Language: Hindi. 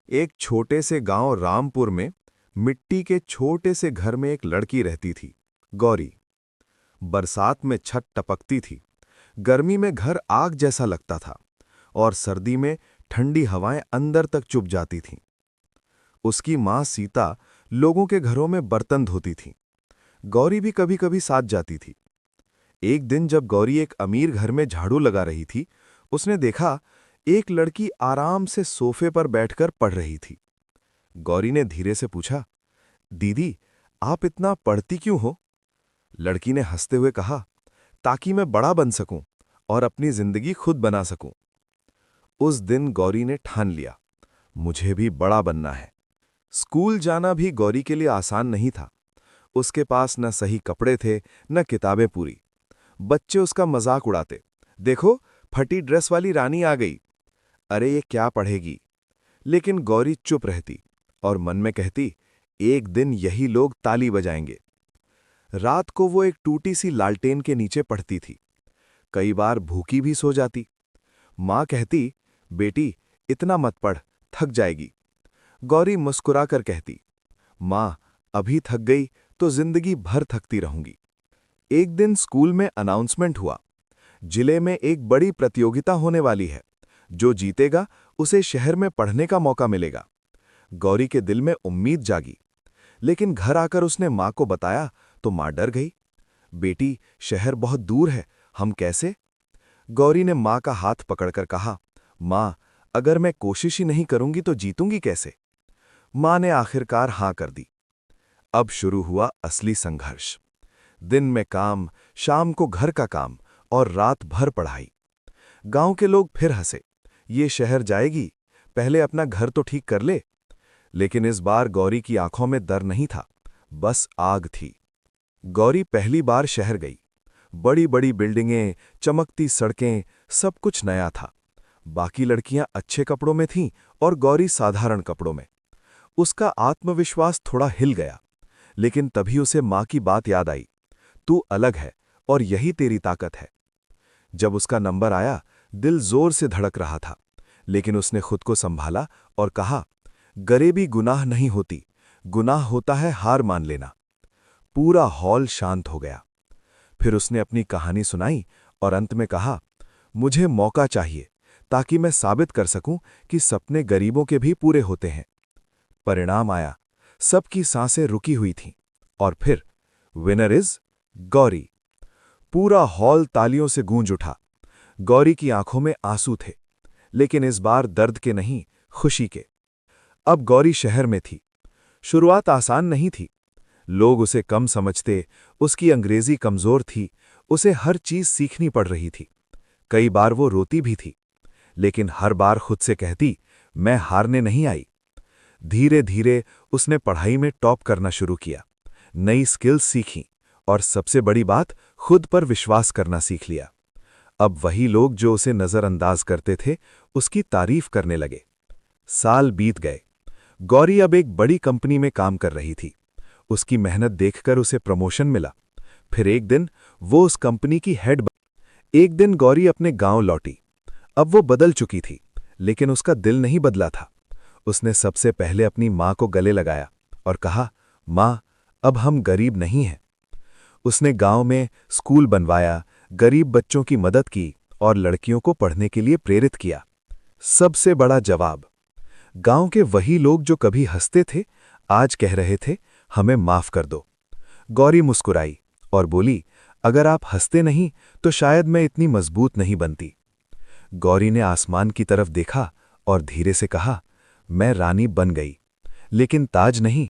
एक छोटे से गांव रामपुर में मिट्टी के छोटे से घर में एक लड़की रहती थी, गौरी। बरसात में छत टपकती थी, गर्मी में घर आग जैसा लगता था और सर्दी में ठंडी हवाएं अंदर तक चुभ जाती थीं। उसकी माँ सीता लोगों के घरों में बर्तन धोती थी। गौरी भी कभी-कभी साथ जाती थी। एक दिन जब गौरी एक अमीर घर में झाड़ू लगा रही थी, उसने देखा एक लड़की आराम से सोफे पर बैठकर पढ़ रही थी। गौरी ने धीरे से पूछा, दीदी, आप इतना पढ़ती क्यों हो? लड़की ने हंसते हुए कहा, ताकि मैं बड़ा बन सकूं और अपनी जिंदगी खुद बना सकूं। उस दिन गौरी ने ठान लिया, मुझे भी बड़ा बनना है। स्कूल जाना भी गौरी के लिए आसान नहीं था। उसके पास न सही कपड़े थे, न किताबें पूरी। बच्चे उसका मजाक उड़ाते, देखो फटी ड्रेस वाली रानी आ गई। अरे ये क्या पढ़ेगी? लेकिन गौरी चुप रहती और मन में कहती, एक दिन यही लोग ताली बजाएंगे। रात को वो एक टूटी सी लालटेन के नीचे पढ़ती थी। कई बार भूखी भी सो जाती। माँ कहती, बेटी इतना मत पढ़, थक जाएगी। गौरी मुस्कुराकर कहती, माँ अभी थक गई तो जिंदगी भर थकती रहूंगी। एक दिन स्कूल में अनाउंसमेंट हुआ, जिले में एक बड़ी प्रतियोगिता होने वाली है। जो जीतेगा उसे शहर में पढ़ने का मौका मिलेगा। गौरी के दिल में उम्मीद जागी, लेकिन घर आकर उसने माँ को बताया तो माँ डर गई। बेटी शहर बहुत दूर है, हम कैसे? गौरी ने माँ का हाथ पकड़कर कहा, माँ अगर मैं कोशिश ही नहीं करूंगी तो जीतूंगी कैसे? माँ ने आखिरकार हां कर दी। अब शुरू हुआ असली संघर्ष। दिन में काम, शाम को घर का काम और रात भर पढ़ाई। गांव के लोग फिर हंसे, ये शहर जाएगी, पहले अपना घर तो ठीक कर ले। लेकिन इस बार गौरी की आंखों में डर नहीं था, बस आग थी। गौरी पहली बार शहर गई। बड़ी बड़ी बिल्डिंगें, चमकती सड़कें, सब कुछ नया था। बाकी लड़कियां अच्छे कपड़ों में थीं और गौरी साधारण कपड़ों में। उसका आत्मविश्वास थोड़ा हिल गया, लेकिन तभी उसे माँ की बात याद आई, तू अलग है और यही तेरी ताकत है। जब उसका नंबर आया, दिल जोर से धड़क रहा था, लेकिन उसने खुद को संभाला और कहा, गरीबी गुनाह नहीं होती, गुनाह होता है हार मान लेना। पूरा हॉल शांत हो गया। फिर उसने अपनी कहानी सुनाई और अंत में कहा, मुझे मौका चाहिए ताकि मैं साबित कर सकूं कि सपने गरीबों के भी पूरे होते हैं। परिणाम आया, सबकी सांसें रुकी हुई थीं और फिर विनर इज गौरी। पूरा हॉल तालियों से गूंज उठा। गौरी की आंखों में आंसू थे, लेकिन इस बार दर्द के नहीं, खुशी के। अब गौरी शहर में थी। शुरुआत आसान नहीं थी। लोग उसे कम समझते, उसकी अंग्रेजी कमजोर थी, उसे हर चीज सीखनी पड़ रही थी। कई बार वो रोती भी थी, लेकिन हर बार खुद से कहती, मैं हारने नहीं आई। धीरे धीरे उसने पढ़ाई में टॉप करना शुरू किया, नई स्किल्स सीखीं और सबसे बड़ी बात, खुद पर विश्वास करना सीख लिया। अब वही लोग जो उसे नजरअंदाज करते थे, उसकी तारीफ करने लगे। साल बीत गए। गौरी अब एक बड़ी कंपनी में काम कर रही थी। उसकी मेहनत देखकर उसे प्रमोशन मिला। फिर एक दिन वो उस कंपनी की हेड बन। एक दिन गौरी अपने गांव लौटी। अब वो बदल चुकी थी, लेकिन उसका दिल नहीं बदला था। उसने सबसे पहले अपनी माँ को गले लगाया और कहा, माँ अब हम गरीब नहीं हैं। उसने गांव में स्कूल बनवाया, गरीब बच्चों की मदद की और लड़कियों को पढ़ने के लिए प्रेरित किया। सबसे बड़ा जवाब, गांव के वही लोग जो कभी हंसते थे, आज कह रहे थे, हमें माफ कर दो। गौरी मुस्कुराई और बोली, अगर आप हंसते नहीं तो शायद मैं इतनी मजबूत नहीं बनती। गौरी ने आसमान की तरफ देखा और धीरे से कहा, मैं रानी बन गई, लेकिन ताज नहीं,